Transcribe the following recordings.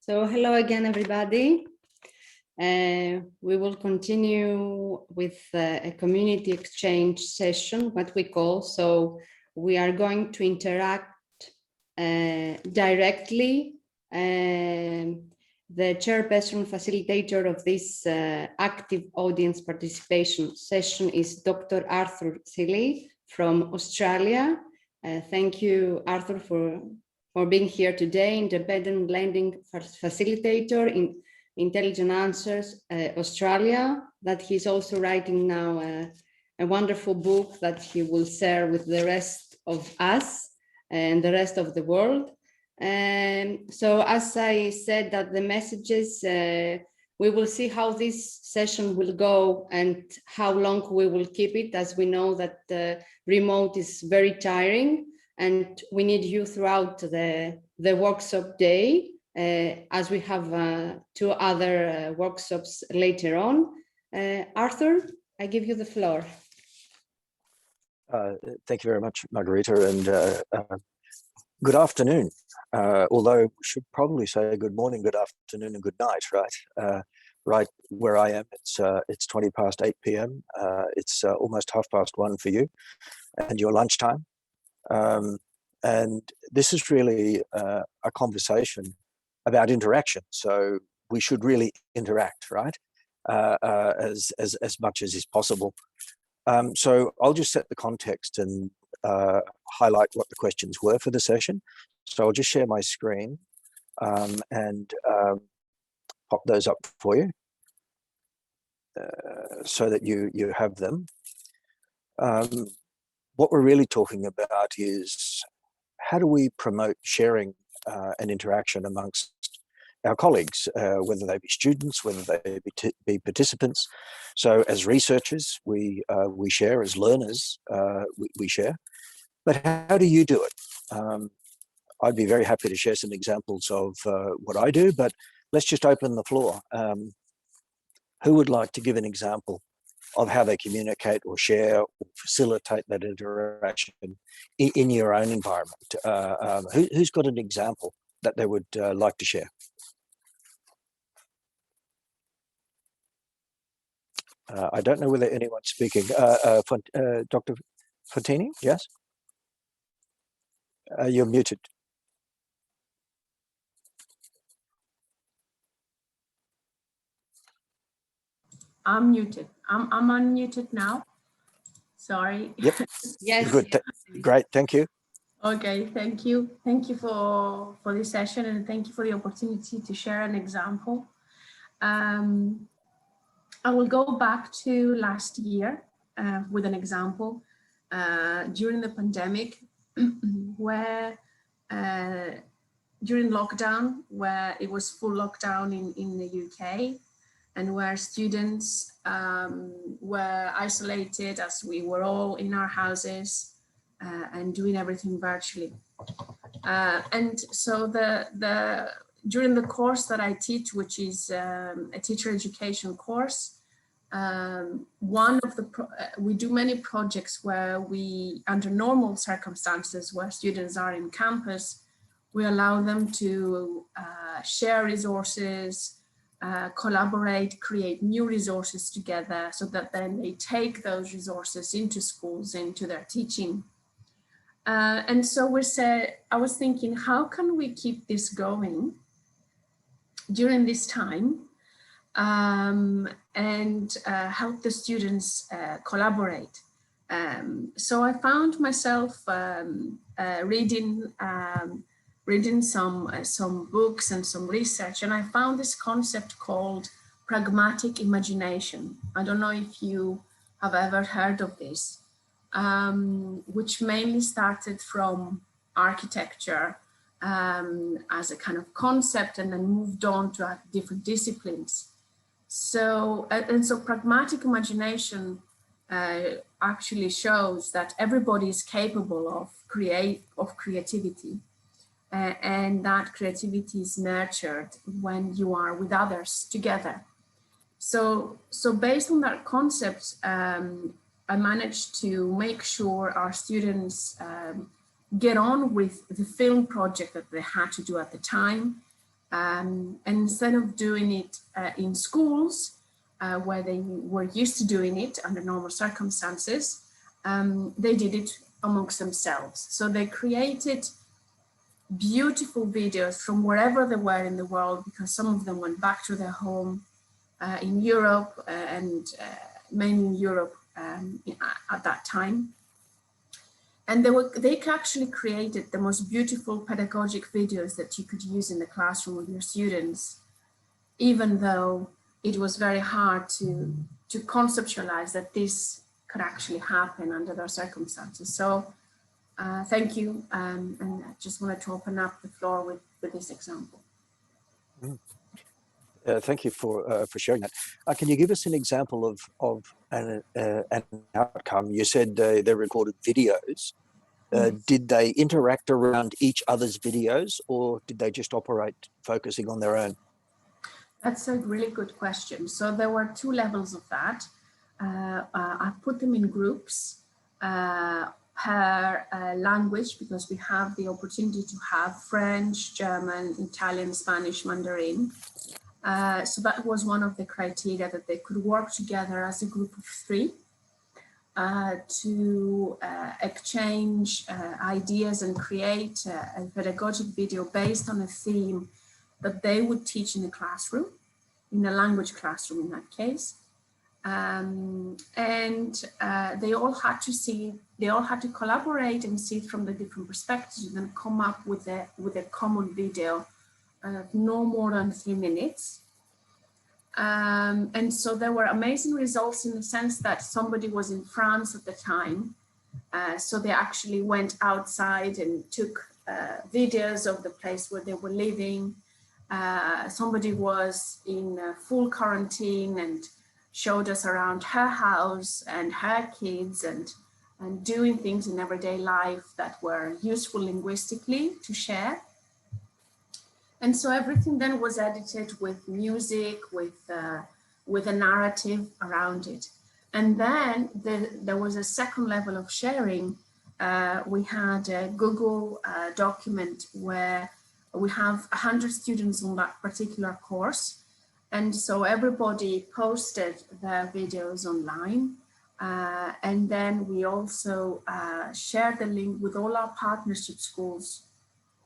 So hello again, everybody. We will continue with a community exchange session, what we call. So we are going to interact directly. The chairperson facilitator of this active audience participation session is Dr. Arthur Shelley from Australia. Thank you, Arthur, for being here today, independent lending facilitator in Intelligent Answers Australia, that he's also writing now a wonderful book that he will share with the rest of us and the rest of the world. And so as I said, that the messages, we will see how this session will go and how long we will keep it, as we know that remote is very tiring. And we need you throughout the workshop day, as we have 2 other workshops later on. Arthur, I give you the floor. Thank you very much, Margarita, and good afternoon. Although we should probably say good morning, good afternoon, and good night, right? Right where I am, it's 20 past 8 p.m. It's almost 1:30 for you, and your lunchtime. And this is really a conversation about interaction. So we should really interact, right? As much as is possible. So I'll just set the context and highlight what the questions were for the session. So I'll just share my screen and pop those up for you so that you have them. What we're really talking about is how do we promote sharing and interaction amongst our colleagues, whether they be students, whether they be participants. So as researchers, we share, as learners, we share. But how do you do it? I'd be very happy to share some examples of what I do, but let's just open the floor. Who would like to give an example of how they communicate or share or facilitate that interaction in your own environment? Who's got an example that they would like to share? I don't know whether anyone's speaking. Dr. Fontini, yes? You're muted. I'm muted. I'm unmuted now. Sorry. Yep. Yes. Good. Great. Thank you. Okay. Thank you. Thank you for this session, and thank you for the opportunity to share an example. I will go back to last year with an example during the pandemic, where during lockdown, where it was full lockdown in the UK, and where students were isolated as we were all in our houses and doing everything virtually. And so during the course that I teach, which is a teacher education course, we do many projects where we, under normal circumstances where students are in campus, we allow them to share resources, collaborate, create new resources together, so that then they take those resources into schools, into their teaching. And so I was thinking, how can we keep this going during this time and help the students collaborate? So I found myself reading some books and some research, and I found this concept called Pragmatic Imagination. I don't know if you have ever heard of this, which mainly started from architecture as a kind of concept, and then moved on to different disciplines. So, so Pragmatic Imagination actually shows that everybody is capable of creativity. And that creativity is nurtured when you are with others together. So based on that concept, I managed to make sure our students get on with the film project that they had to do at the time, And instead of doing it in schools, where they were used to doing it under normal circumstances, they did it amongst themselves. So they created beautiful videos from wherever they were in the world, because some of them went back to their home in Europe and mainly in Europe at that time. And they actually created the most beautiful pedagogic videos that you could use in the classroom with your students, even though it was very hard to conceptualize that this could actually happen under those circumstances. So thank you. And I just wanted to open up the floor with this example. Thank you for sharing that. Can you give us an example of an outcome? You said they recorded videos. Did they interact around each other's videos, or did they just operate focusing on their own? That's a really good question. So there were two levels of that. I put them in groups per language, because we have the opportunity to have French, German, Italian, Spanish, Mandarin. So that was one of the criteria, that they could work together as a group of 3 to exchange ideas and create a pedagogic video based on a theme that they would teach in the classroom, in a language classroom in that case. And they all had to collaborate and see it from the different perspectives, and then come up with a common video, no more than 3 minutes. And so there were amazing results, in the sense that somebody was in France at the time. So they actually went outside and took videos of the place where they were living. Somebody was in full quarantine and showed us around her house and her kids, and doing things in everyday life that were useful linguistically to share. And so everything then was edited with music, with a narrative around it. And then there was a second level of sharing. We had a Google document where we have 100 students on that particular course. And so everybody posted their videos online. And then we also shared the link with all our partnership schools,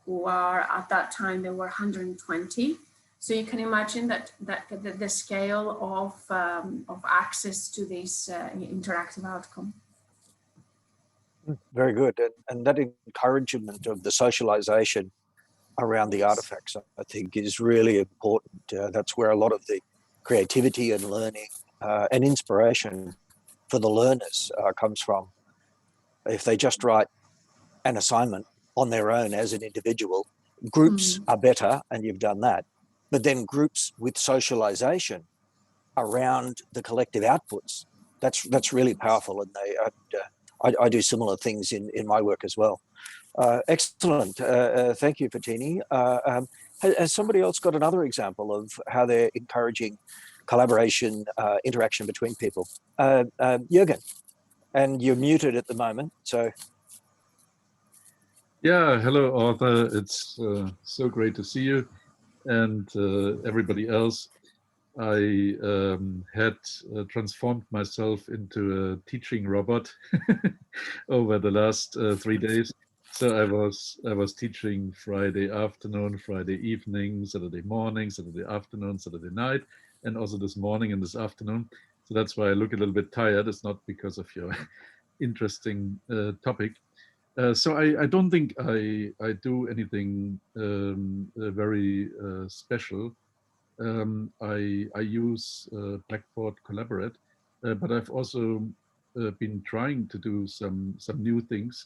who are, at that time, there were 120. So you can imagine that the scale of access to this interactive outcome. Very good. And that encouragement of the socialization around the artifacts, I think, is really important. That's where a lot of the creativity and learning and inspiration for the learners comes from. If they just write an assignment on their own as an individual, groups are better, and you've done that. But then groups with socialization around the collective outputs, that's really powerful. And I do similar things in my work as well. Excellent. Thank you, Fatini. Has somebody else got another example of how they're encouraging collaboration, interaction between people? Jürgen, and you're muted at the moment, so. Yeah, hello, Arthur. It's so great to see you and everybody else. I had transformed myself into a teaching robot over the last 3 days. So I was teaching Friday afternoon, Friday evening, Saturday morning, Saturday afternoon, Saturday night, and also this morning and this afternoon. So that's why I look a little bit tired. It's not because of your interesting topic. So I don't think I do anything very special. I use Blackboard Collaborate, but I've also been trying to do some new things,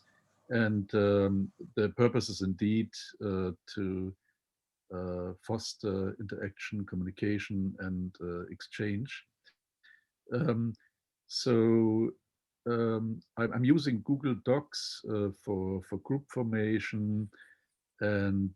and the purpose is indeed to foster interaction, communication, and exchange. So I'm using Google Docs for group formation, and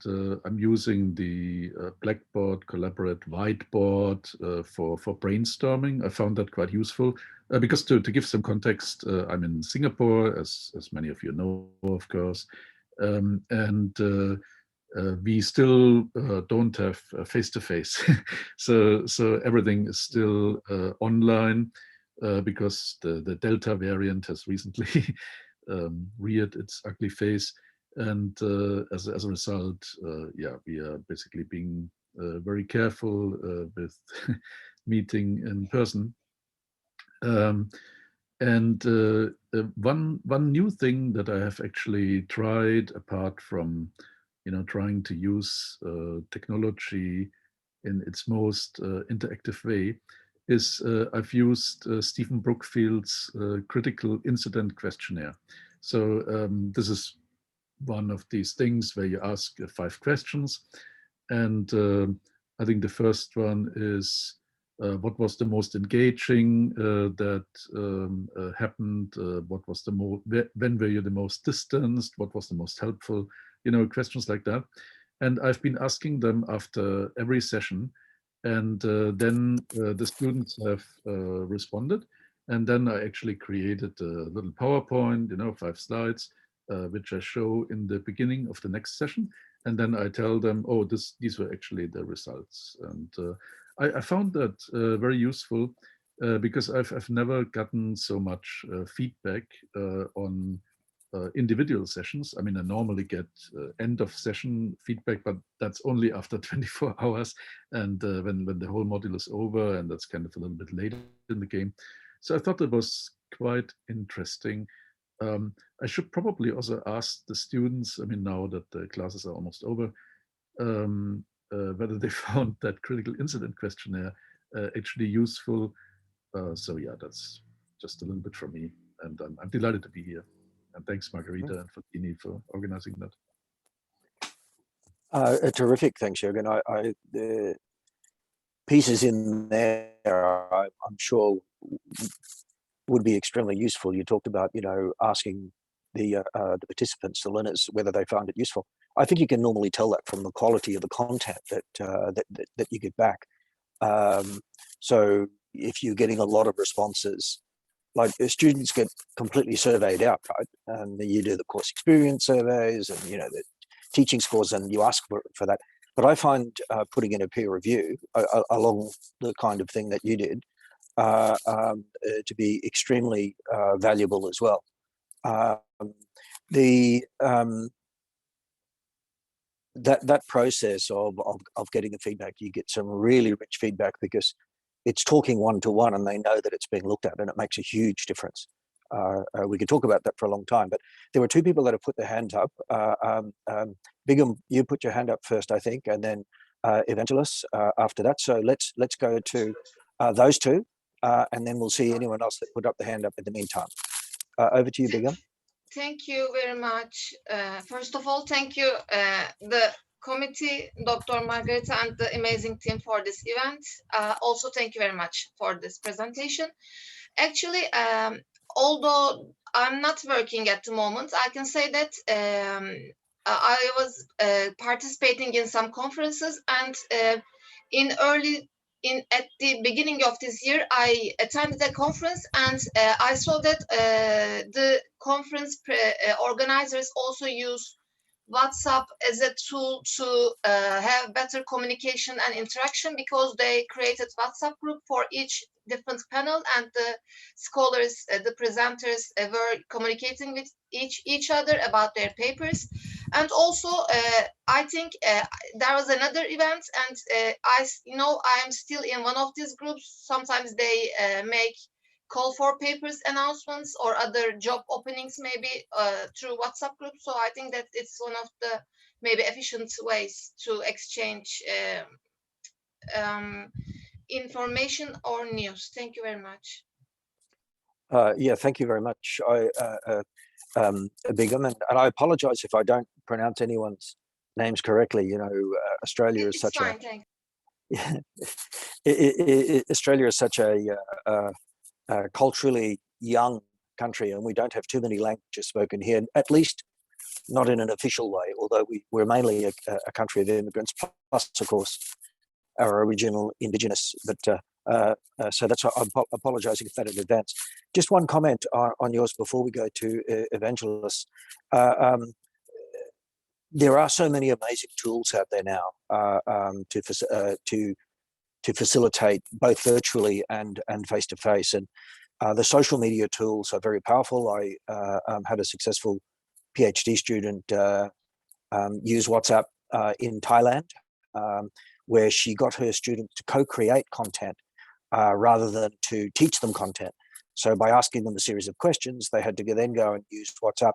I'm using the Blackboard Collaborate whiteboard for brainstorming. I found that quite useful because to give some context, I'm in Singapore, as many of you know, of course, and we still don't have face-to-face. So everything is still online because the Delta variant has recently reared its ugly face. And as a result, yeah, we are basically being very careful with meeting in person. And one new thing that I have actually tried, apart from trying to use technology in its most interactive way, is I've used Stephen Brookfield's critical incident questionnaire. So this is one of these things where you ask 5 questions, and I think the first one is what was the most engaging that happened? What was the most, when were you the most distanced? What was the most helpful? Questions like that. And I've been asking them after every session, and then the students have responded. And then I actually created a little PowerPoint, 5 slides, which I show in the beginning of the next session. And then I tell them, oh, these were actually the results. And I found that very useful because I've never gotten so much feedback on individual sessions. I mean, I normally get end of session feedback, but that's only after 24 hours and when the whole module is over, and that's kind of a little bit later in the game. So I thought it was quite interesting. I should probably also ask the students, I mean, now that the classes are almost over, whether they found that critical incident questionnaire actually useful. So yeah, that's just a little bit from me, and I'm delighted to be here. And thanks, Margarita and Fotini, for organizing that. Terrific, thanks, Jürgen. The pieces in there, I'm sure, would be extremely useful. You talked about, asking the participants, the learners, whether they found it useful. I think you can normally tell that from the quality of the content that you get back. So if you're getting a lot of responses, like the students get completely surveyed out, right? And you do the course experience surveys and the teaching scores, and you ask for that. But I find putting in a peer review along the kind of thing that you did to be extremely valuable as well. That process of getting the feedback, you get some really rich feedback because it's talking one-to-one, and they know that it's being looked at, and it makes a huge difference. We could talk about that for a long time, but there were 2 people that have put their hands up. Bigum, you put your hand up first, I think, and then Evangelos after that. So let's go to those 2, and then we'll see anyone else that put up the hand up in the meantime. Over to you, Bigum. Thank you very much. First of all, thank you, the committee, Dr. Margarita, and the amazing team for this event. Also, thank you very much for this presentation. Actually, although I'm not working at the moment, I can say that I was participating in some conferences, and at the beginning of this year, I attended a conference, and I saw that the conference organizers also use WhatsApp as a tool to have better communication and interaction, because they created WhatsApp group for each different panel, and the scholars, the presenters were communicating with each other about their papers. And also, I think there was another event, and I am still in one of these groups. Sometimes they make call for papers announcements or other job openings, maybe through WhatsApp groups. So I think that it's one of the maybe efficient ways to exchange information or news. Thank you very much. Yeah, thank you very much, Bigum, and I apologize if I don't pronounce anyone's names correctly. Australia is such fine, Australia is such a culturally young country, and we don't have too many languages spoken here, at least not in an official way, although we're mainly a country of immigrants, plus, of course, our original indigenous. But so that's why I'm apologizing for that in advance. Just one comment on yours before we go to Evangelos. there are so many amazing tools out there now to facilitate both virtually and face to face. And the social media tools are very powerful. I had a successful PhD student use WhatsApp in Thailand, where she got her students to co-create content rather than to teach them content. So by asking them a series of questions, they had to then go and use WhatsApp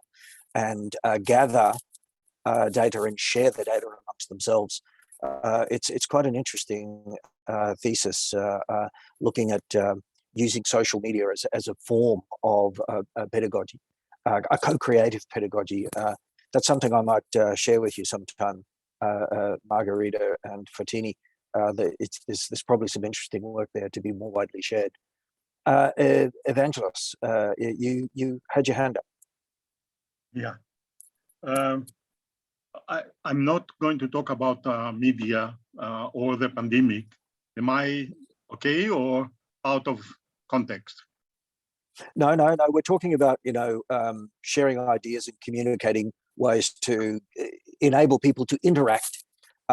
and gather data and share the data amongst themselves. It's quite an interesting thesis, looking at using social media as a form of pedagogy, a co-creative pedagogy. That's something I might share with you sometime, Margarita and Fatini. There's probably some interesting work there to be more widely shared. Evangelos, you had your hand up. Yeah. I'm not going to talk about media or the pandemic. Am I okay or out of context? No. We're talking about, sharing ideas and communicating ways to enable people to interact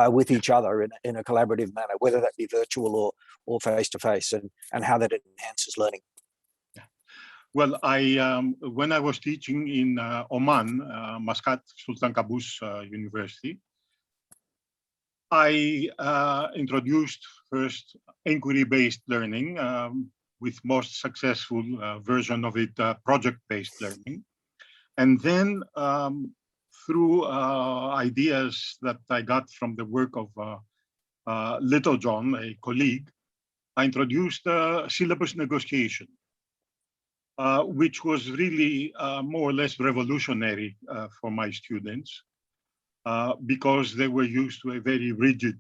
with each other in a collaborative manner, whether that be virtual or face-to-face, and how that enhances learning. Yeah. Well, when I was teaching in Oman, Muscat Sultan Qaboos University, I introduced first inquiry-based learning, with most successful version of it, project-based learning. And then through ideas that I got from the work of Little John, a colleague, I introduced syllabus negotiation, which was really more or less revolutionary for my students, because they were used to a very rigid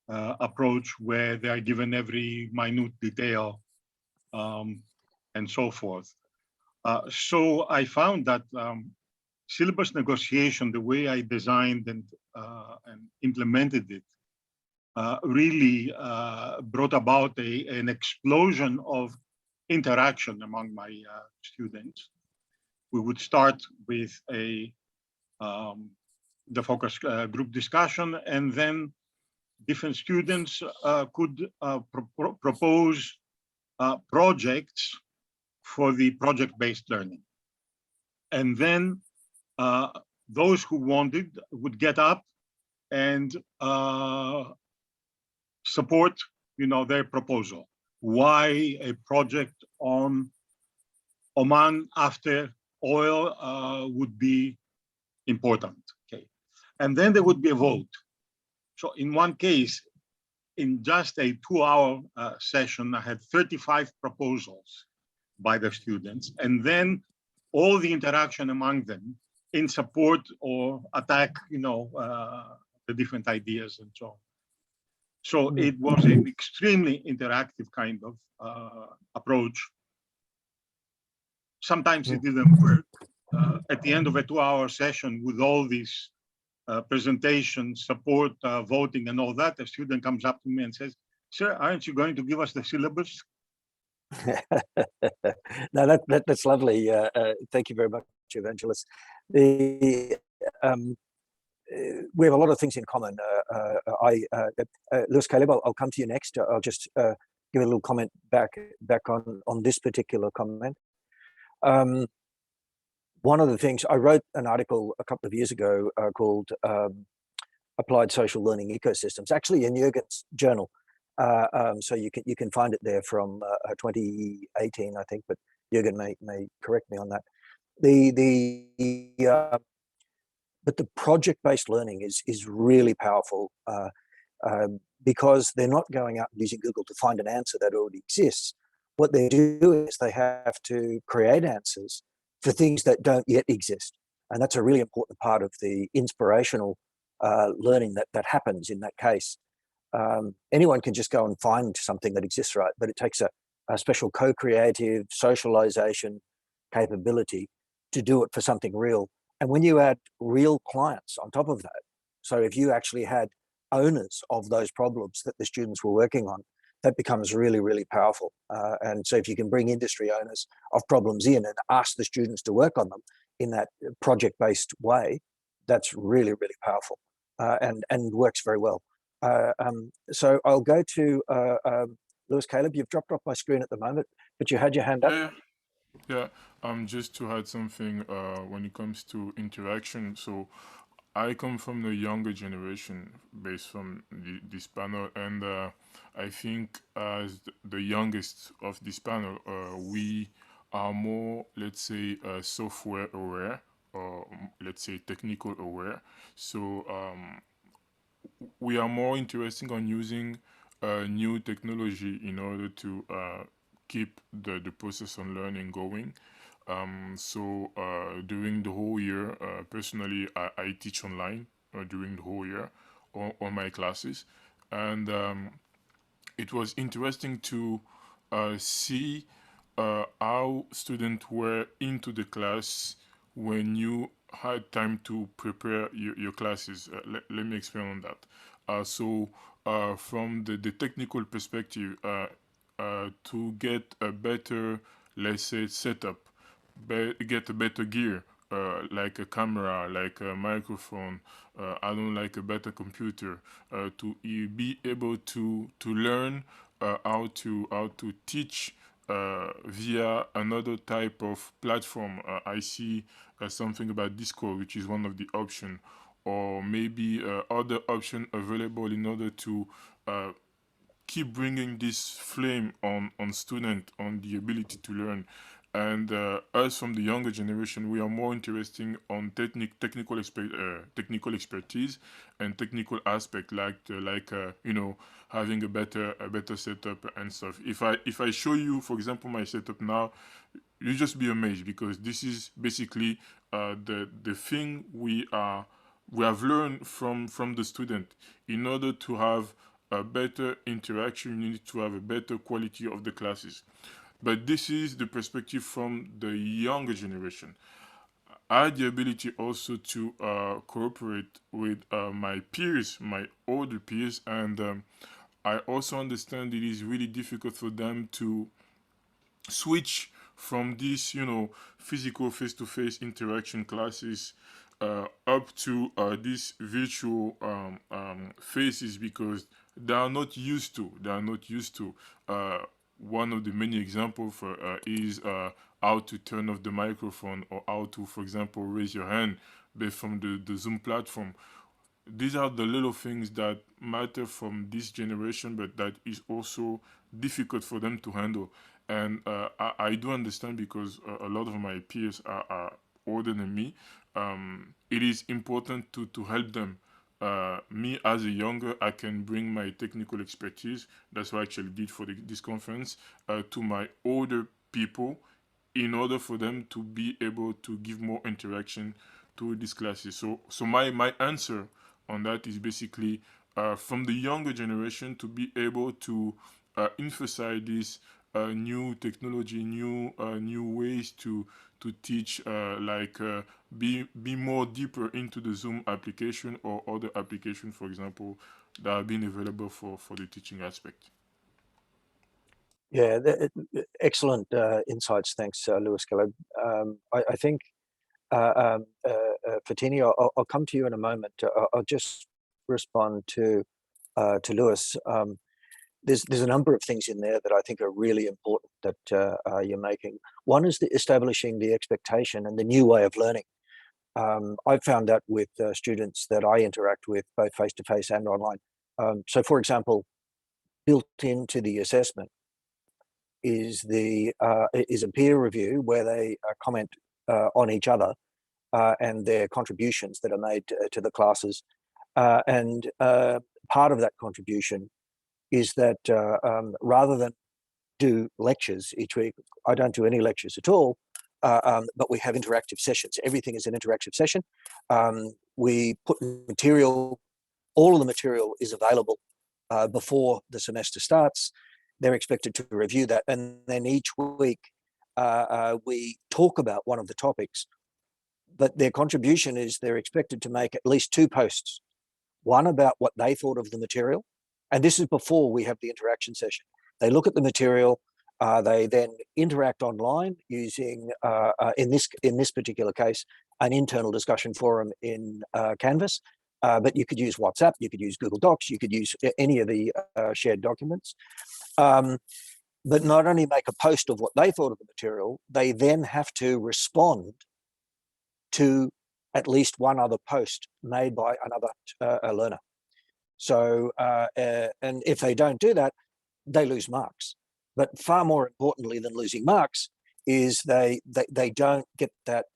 approach where they are given every minute detail and so forth. So I found that syllabus negotiation, the way I designed and implemented it, really brought about an explosion of interaction among my students. We would start with the focus group discussion, and then different students could propose projects for the project-based learning. And then those who wanted would get up and support, their proposal. Why a project on Oman after oil would be important. Okay, and then there would be a vote. So in one case, in just a 2-hour session, I had 35 proposals by the students, and then all the interaction among them in support or attack, the different ideas and so on. So it was an extremely interactive kind of approach. Sometimes it didn't work. At the end of a 2-hour session with all these presentations, support, voting and all that, a student comes up to me and says, "Sir, aren't you going to give us the syllabus?" No, that's lovely. Thank you very much, Evangelos. We have a lot of things in common. Luis Caleb, I'll come to you next. I'll just give a little comment back on this particular comment. One of the things, I wrote an article a couple of years ago called Applied Social Learning Ecosystems, actually in Jürgen's journal. So you can find it there from 2018, I think, but Jürgen may correct me on that. But the project-based learning is really powerful because they're not going out and using Google to find an answer that already exists. What they do is they have to create answers for things that don't yet exist. And that's a really important part of the inspirational learning that happens in that case. Anyone can just go and find something that exists, right? But it takes a special co-creative socialization capability to do it for something real. And when you add real clients on top of that, so if you actually had owners of those problems that the students were working on, that becomes really, really powerful. And so if you can bring industry owners of problems in and ask the students to work on them in that project-based way, that's really, really powerful and works very well. So I'll go to Lewis. Caleb, you've dropped off my screen at the moment, but you had your hand up. Yeah. Just to add something when it comes to interaction. So I come from the younger generation based from this panel, and I think as the youngest of this panel, we are more, let's say, software aware, or let's say technical aware. So we are more interested on using new technology in order to keep the process on learning going. So during the whole year, personally, I teach online during the whole year on my classes, and it was interesting to see how students were into the class when you had time to prepare your classes. Let me explain on that. So from the technical perspective, to get a better, let's say, setup, get a better gear, like a camera, like a microphone, I don't like a better computer, to be able to learn how to teach via another type of platform. I see something about Discord, which is one of the options, or maybe other option available in order to keep bringing this flame on student, on the ability to learn. And us from the younger generation, we are more interested on technical expertise and technical aspect, like you know, having a better setup and stuff. If I show you, for example, my setup now, you just be amazed, because this is basically the thing we have learned from the student. In order to have a better interaction, you need to have a better quality of the classes. But this is the perspective from the younger generation. I had the ability also to cooperate with my peers, my older peers, and I also understand it is really difficult for them to switch from these, you know, physical face-to-face interaction classes up to these virtual faces, because they are not used to. One of the many examples for is how to turn off the microphone, or how to, for example, raise your hand based from the Zoom platform. These are the little things that matter from this generation, but that is also difficult for them to handle. And I do understand, because a lot of my peers are older than me. It is important to help them. Me as a younger, I can bring my technical expertise. That's what I actually did for this conference, to my older people, in order for them to be able to give more interaction to these classes. So my answer on that is basically from the younger generation to be able to emphasize this new technology, new ways to teach, be more deeper into the Zoom application or other application, for example, that have been available for the teaching aspect. Yeah, excellent insights. Thanks, Lewis. Caleb. I think Fatini, I'll come to you in a moment. I'll just respond to Lewis. There's a number of things in there that I think are really important that you're making. One is establishing the expectation and the new way of learning. I've found that with students that I interact with, both face-to-face and online. So, for example, built into the assessment is a peer review where they comment on each other and their contributions that are made to the classes. And part of that contribution is that rather than do lectures each week, I don't do any lectures at all, but we have interactive sessions. Everything is an interactive session. We put material, all of the material is available before the semester starts. They're expected to review that. And then each week we talk about one of the topics, but their contribution is they're expected to make at least 2 posts, one about what they thought of the material. And this is before we have the interaction session. They look at the material, They then interact online using, in this particular case, an internal discussion forum in Canvas. But you could use WhatsApp, you could use Google Docs, you could use any of the shared documents. But not only make a post of what they thought of the material, they then have to respond to at least one other post made by another learner. So, and if they don't do that, they lose marks. But far more importantly than losing marks is they don't get that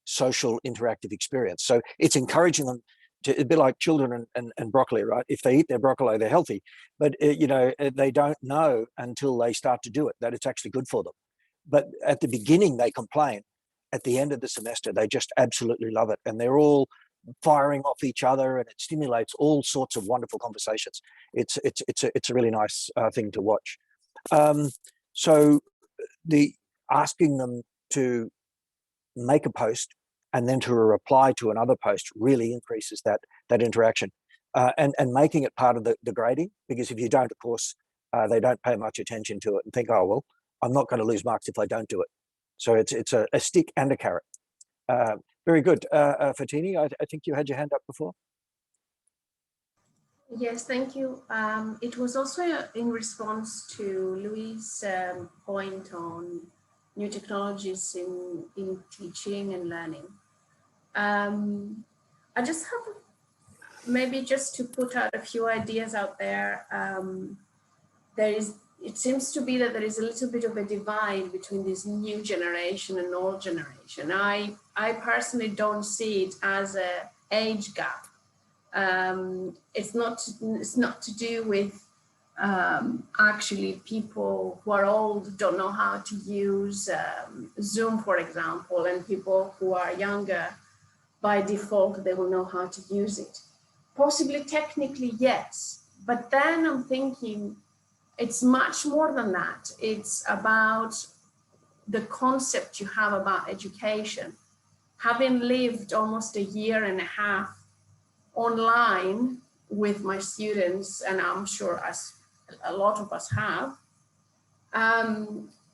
social interactive experience. So it's encouraging them to, it'd be like children and broccoli, right? If they eat their broccoli, they're healthy, but you know, they don't know until they start to do it that it's actually good for them. But at the beginning, they complain. At the end of the semester, they just absolutely love it. And they're all firing off each other, and it stimulates all sorts of wonderful conversations. It's a really nice thing to watch. So the asking them to make a post and then to reply to another post really increases that interaction, and making it part of the grading, because if you don't, of course, they don't pay much attention to it and think, oh, well, I'm not going to lose marks if I don't do it. So it's a stick and a carrot. Very good. Fatini, I think you had your hand up before. Yes, thank you. It was also in response to Louis' point on new technologies in teaching and learning. I just have, maybe just to put out a few ideas out there, it seems to be that there is a little bit of a divide between this new generation and old generation. I personally don't see it as an age gap. It's not to do with actually people who are old don't know how to use Zoom, for example, and people who are younger, by default, they will know how to use it. Possibly technically, yes, but then I'm thinking it's much more than that. It's about the concept you have about education. Having lived almost a year and a half online with my students, and I'm sure as a lot of us have,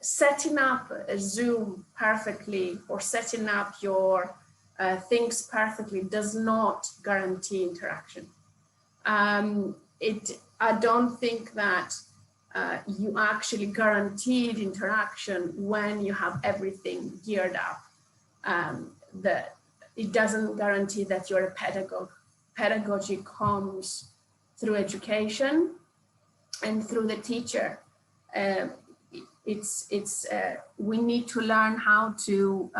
setting up a Zoom perfectly or setting up your things perfectly does not guarantee interaction. I don't think that you actually guaranteed interaction when you have everything geared up. It doesn't guarantee that you're a pedagogue. Pedagogy comes through education and through the teacher. We need to learn how to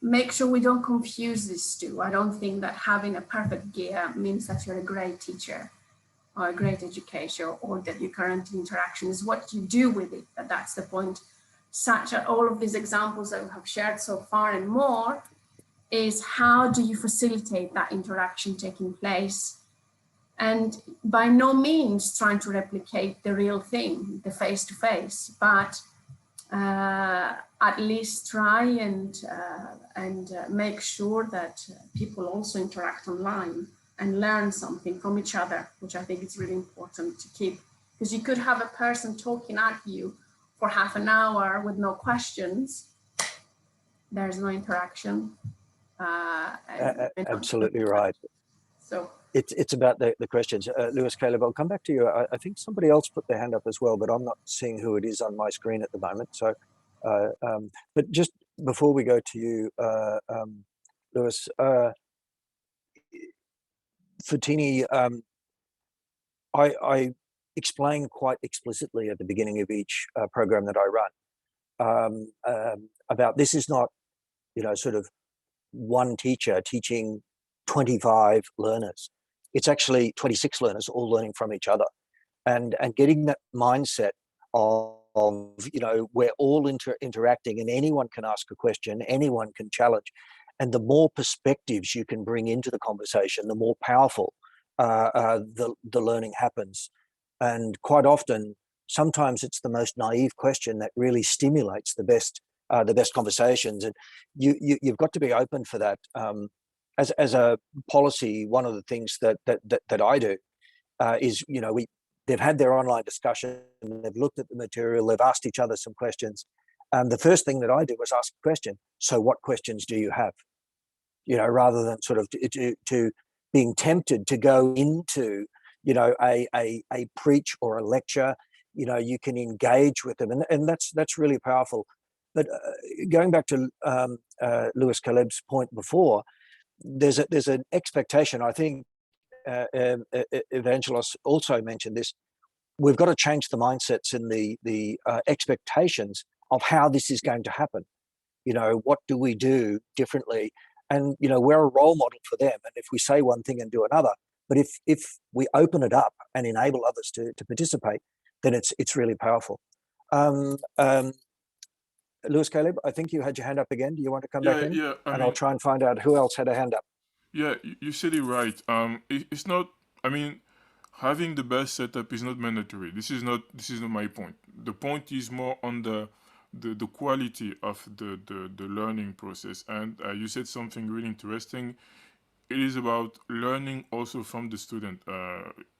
make sure we don't confuse these two. I don't think that having a perfect gear means that you're a great teacher or a great educator, or that your current interaction is what you do with it. That's the point. Such as all of these examples that we have shared so far and more is how do you facilitate that interaction taking place? And by no means trying to replicate the real thing, the face-to-face, but at least try and make sure that people also interact online and learn something from each other, which I think is really important to keep, because you could have a person talking at you for half an hour with no questions. There's no interaction. Absolutely right. So it's about the questions. Lewis, Caleb, I'll come back to you. I think somebody else put their hand up as well, but I'm not seeing who it is on my screen at the moment. So, but just before we go to you, Lewis, Fatini, I explain quite explicitly at the beginning of each program that I run about this is not, sort of one teacher teaching 25 learners. It's actually 26 learners all learning from each other, and getting that mindset of we're all interacting, and anyone can ask a question, anyone can challenge, and the more perspectives you can bring into the conversation, the more powerful the learning happens. And quite often, sometimes it's the most naive question that really stimulates the best conversations, and you've got to be open for that. As a policy, one of the things that I do is, they've had their online discussion, they've looked at the material, they've asked each other some questions. The first thing that I did was ask a question. So what questions do you have? You know, rather than sort of to being tempted to go into, you know, a preach or a lecture, you know, you can engage with them, and that's really powerful. But going back to Louis Caleb's point before, there's an expectation. I think Evangelos also mentioned this. We've got to change the mindsets and the expectations of how this is going to happen. You know, what do we do differently? And, you know, we're a role model for them. And if we say one thing and do another, but if we open it up and enable others to participate, then it's really powerful. Louis Caleb, I think you had your hand up again. Do you want to come back in? Yeah. I'll try and find out who else had a hand up. Yeah, you said it right. It's not. I mean, having the best setup is not mandatory. This is not my point. The point is more on the quality of the learning process. And you said something really interesting. It is about learning also from the student.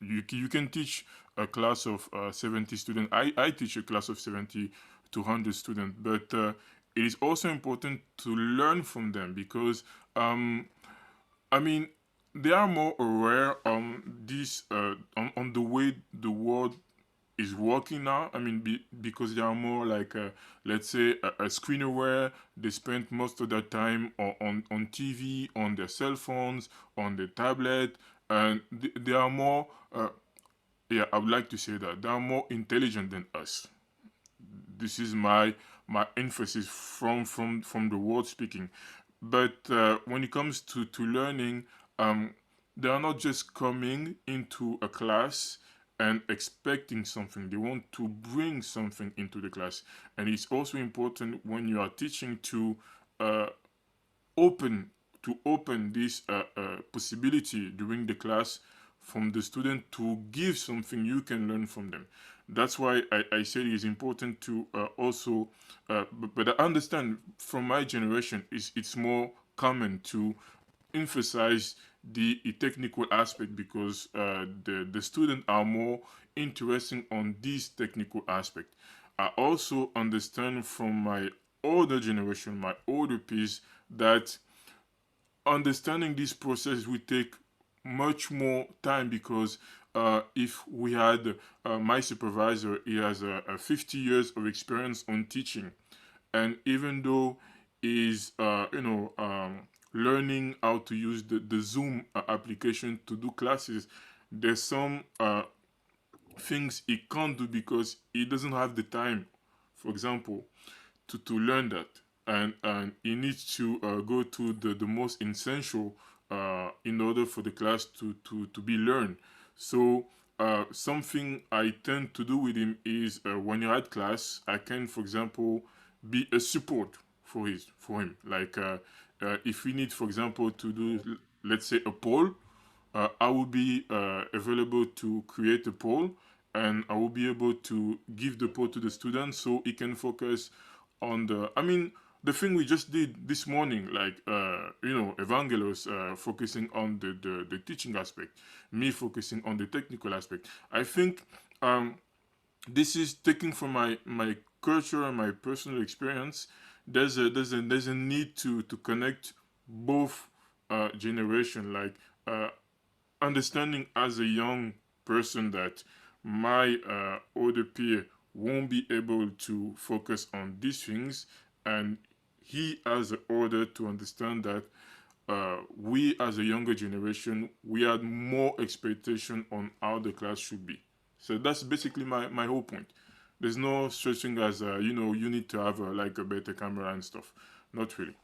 You can teach a class of 70 students. I teach a class of 70 to 100 students, but it is also important to learn from them, because I mean, they are more aware on this on the way the world is working now. I mean, because they are more like, let's say, a screen aware. They spend most of their time on TV, on their cell phones, on their tablet, and they are more, yeah, I would like to say that they are more intelligent than us. This is my emphasis from the word speaking. But when it comes to learning, they are not just coming into a class and expecting something. They want to bring something into the class. And it's also important when you are teaching to open this possibility during the class from the student to give something you can learn from them. That's why I said it is important to also, but I understand from my generation, it's more common to emphasize the technical aspect, because the students are more interested on this technical aspect. I also understand from my older generation, my older peers, that understanding this process will take much more time, because if we had my supervisor, he has 50 years of experience on teaching, and even though he's learning how to use the Zoom application to do classes, there's some things he can't do because he doesn't have the time, for example, to learn that, and he needs to go to the most essential in order for the class to be learned. So something I tend to do with him is, when you're at class, I can, for example, be a support for him. Like if we need, for example, to do, let's say, a poll, I will be available to create a poll, and I will be able to give the poll to the student so he can focus on the thing we just did this morning, like Evangelos focusing on the teaching aspect, me focusing on the technical aspect. I think this is taken from my culture and my personal experience. There's a need to connect both generation, like understanding as a young person that my older peer won't be able to focus on these things, and he has an order to understand that we as a younger generation, we had more expectation on how the class should be. So that's basically my whole point. There's no such thing as you need to have like a better camera and stuff. Not really.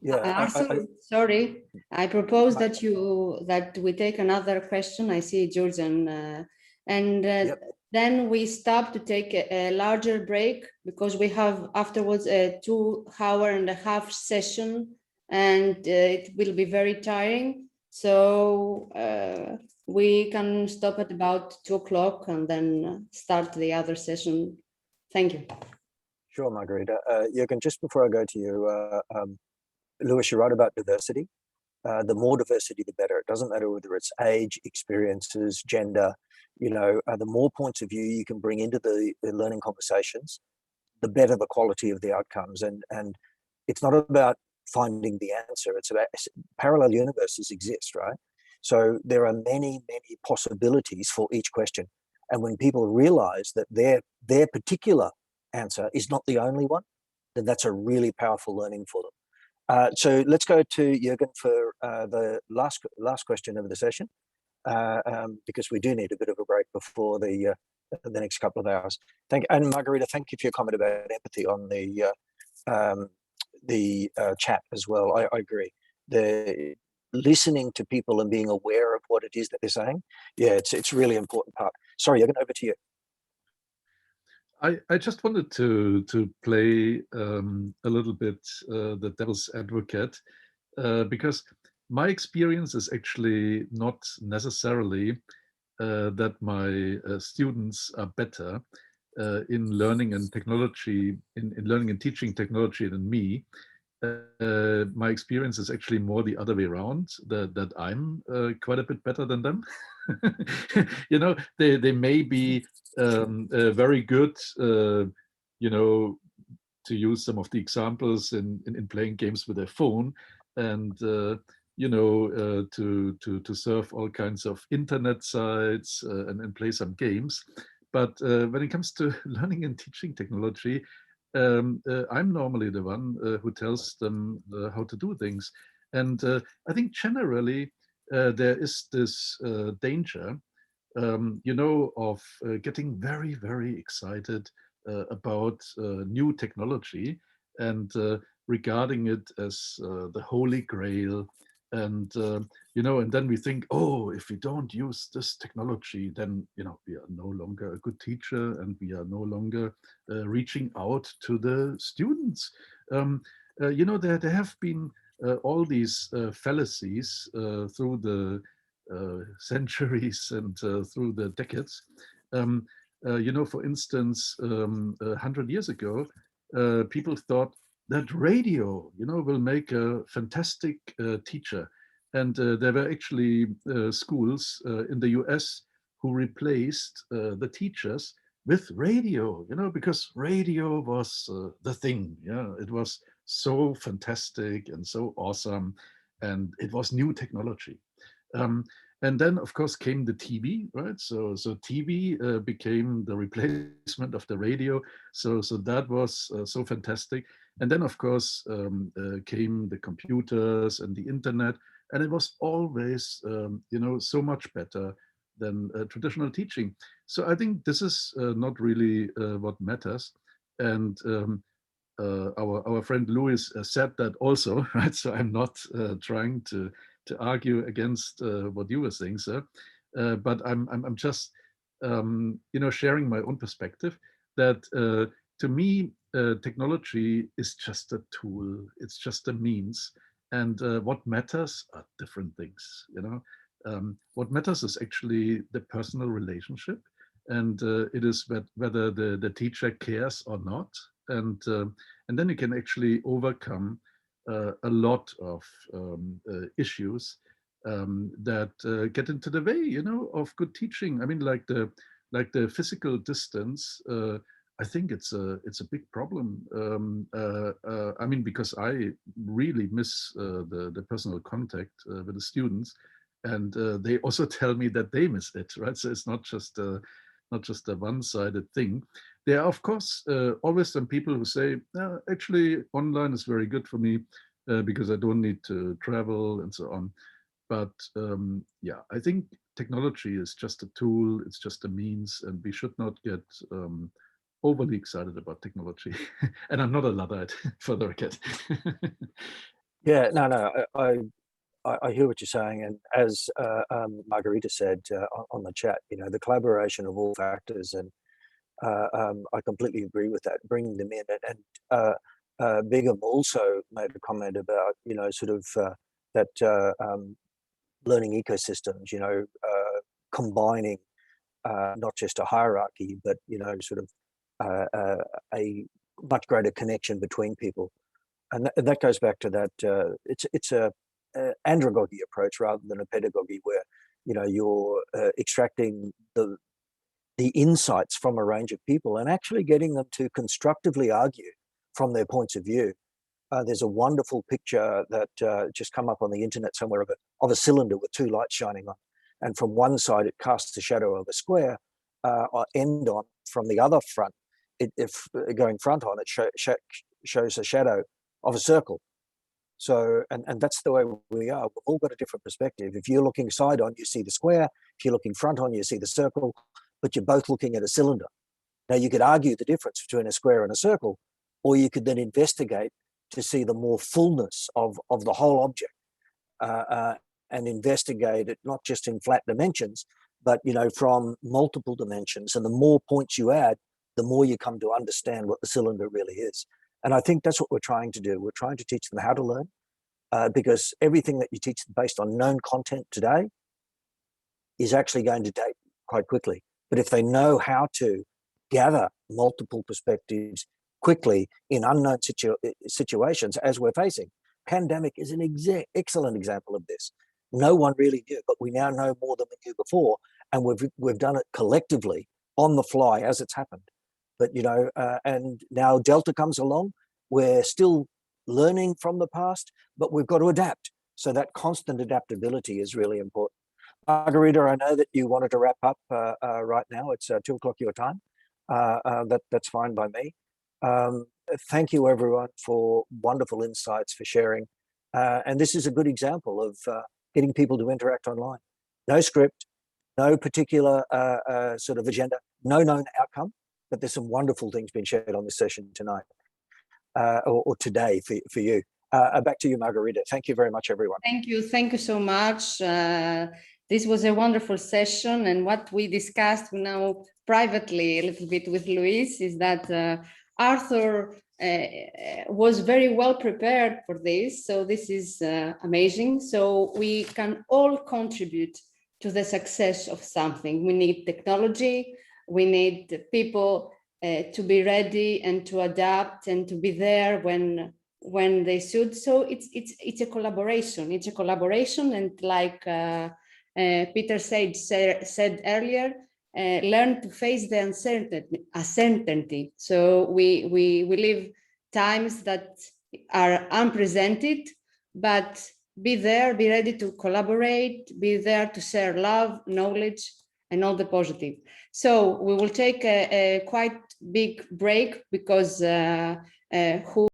Yeah. Sorry, I propose that we take another question. I see George and Yep. then we stop to take a larger break, because we have afterwards a 2.5-hour session, and it will be very tiring. So we can stop at about 2 o'clock and then start the other session. Thank you. Sure, Margarita. Jürgen, just before I go to you, Louis, you're right about diversity. the more diversity, the better. It doesn't matter whether it's age, experiences, gender, the more points of view you can bring into the learning conversations, the better the quality of the outcomes. And it's not about finding the answer. It's about parallel universes exist, right? So there are many, many possibilities for each question. And when people realize that their particular answer is not the only one, then that's a really powerful learning for them. So let's go to Jürgen for the last question of the session, because we do need a bit of a break before the next couple of hours. And Margarita, thank you for your comment about empathy on the chat as well. I agree. The listening to people and being aware of what it is that they're saying, yeah, it's really important part. Sorry, Jürgen, over to you. I just wanted to play a little bit the devil's advocate, because my experience is actually not necessarily that my students are better in learning and technology, in learning and teaching technology than me. My experience is actually more the other way around, that I'm quite a bit better than them. They may be very good, to use some of the examples in playing games with their phone, and to surf all kinds of internet sites and play some games. But when it comes to learning and teaching technology, I'm normally the one who tells them how to do things. And I think generally there is this danger, of getting very, very excited about new technology and regarding it as the holy grail. And, and then we think, oh, if we don't use this technology, then, we are no longer a good teacher and we are no longer reaching out to the students. There have been all these fallacies through the centuries and through the decades. For instance, 100 years ago, people thought that radio, will make a fantastic teacher. And there were actually schools in the US who replaced the teachers with radio, because radio was the thing. Yeah, it was so fantastic and so awesome, and it was new technology. And then, of course, came the TV, right? So TV became the replacement of the radio. So that was so fantastic. And then, of course, came the computers and the internet, and it was always, so much better than traditional teaching. So I think this is not really what matters. And our friend Louis said that also, right? So I'm not trying to argue against what you were saying, sir, but I'm just sharing my own perspective that to me technology is just a tool, it's just a means, and what matters are different things. What matters is actually the personal relationship, and it is whether the teacher cares or not, and then you can actually overcome a lot of issues that get into the way, of good teaching. I mean, like the physical distance. I think it's a big problem. I mean, because I really miss the personal contact with the students, and they also tell me that they miss it. Right, so it's not just a one-sided thing. There are, of course, always some people who say, actually, online is very good for me because I don't need to travel and so on. But yeah, I think technology is just a tool, it's just a means, and we should not get overly excited about technology. And I'm not a Luddite, for the record. Yeah, no, I hear what you're saying, and as Margarita said on the chat, the collaboration of all factors, and I completely agree with that. Bringing them in, and Begum also made a comment about that learning ecosystems, combining not just a hierarchy, but a much greater connection between people, and that goes back to that. It's a andragogy approach rather than a pedagogy where, you know, you're extracting the insights from a range of people and actually getting them to constructively argue from their points of view. There's a wonderful picture that just come up on the internet somewhere of a cylinder with two lights shining on. And from one side, it casts the shadow of a square, end on. From the other front, if going front on, it shows a shadow of a circle. So, and that's the way we are. We've all got a different perspective. If you're looking side on, you see the square. If you're looking front on, you see the circle, but you're both looking at a cylinder. Now, you could argue the difference between a square and a circle, or you could then investigate to see the more fullness of the whole object, and investigate it not just in flat dimensions, but, you know, from multiple dimensions. And the more points you add, the more you come to understand what the cylinder really is. And I think that's what we're trying to do. We're trying to teach them how to learn, because everything that you teach them based on known content today is actually going to date quite quickly. But if they know how to gather multiple perspectives quickly in unknown situations, as we're facing, pandemic is an excellent example of this. No one really knew, but we now know more than we knew before, and we've done it collectively on the fly as it's happened. But, you know, and now Delta comes along. We're still learning from the past, but we've got to adapt. So that constant adaptability is really important. Margarita, I know that you wanted to wrap up right now. It's 2 o'clock your time. That's fine by me. Thank you, everyone, for wonderful insights, for sharing. And this is a good example of getting people to interact online. No script, no particular sort of agenda, no known outcome, but there's some wonderful things being shared on this session tonight, or today for you. Back to you, Margarita. Thank you very much, everyone. Thank you so much. This was a wonderful session, and what we discussed now privately a little bit with Luis is that Arthur was very well prepared for this, so this is amazing. So we can all contribute to the success of something. We need technology, we need people to be ready and to adapt and to be there when they should. So it's a collaboration. It's a collaboration, and like Peter said earlier, learn to face the uncertainty. So we live times that are unprecedented, but be there, be ready to collaborate, be there to share love, knowledge, and all the positive. So we will take a quite big break because who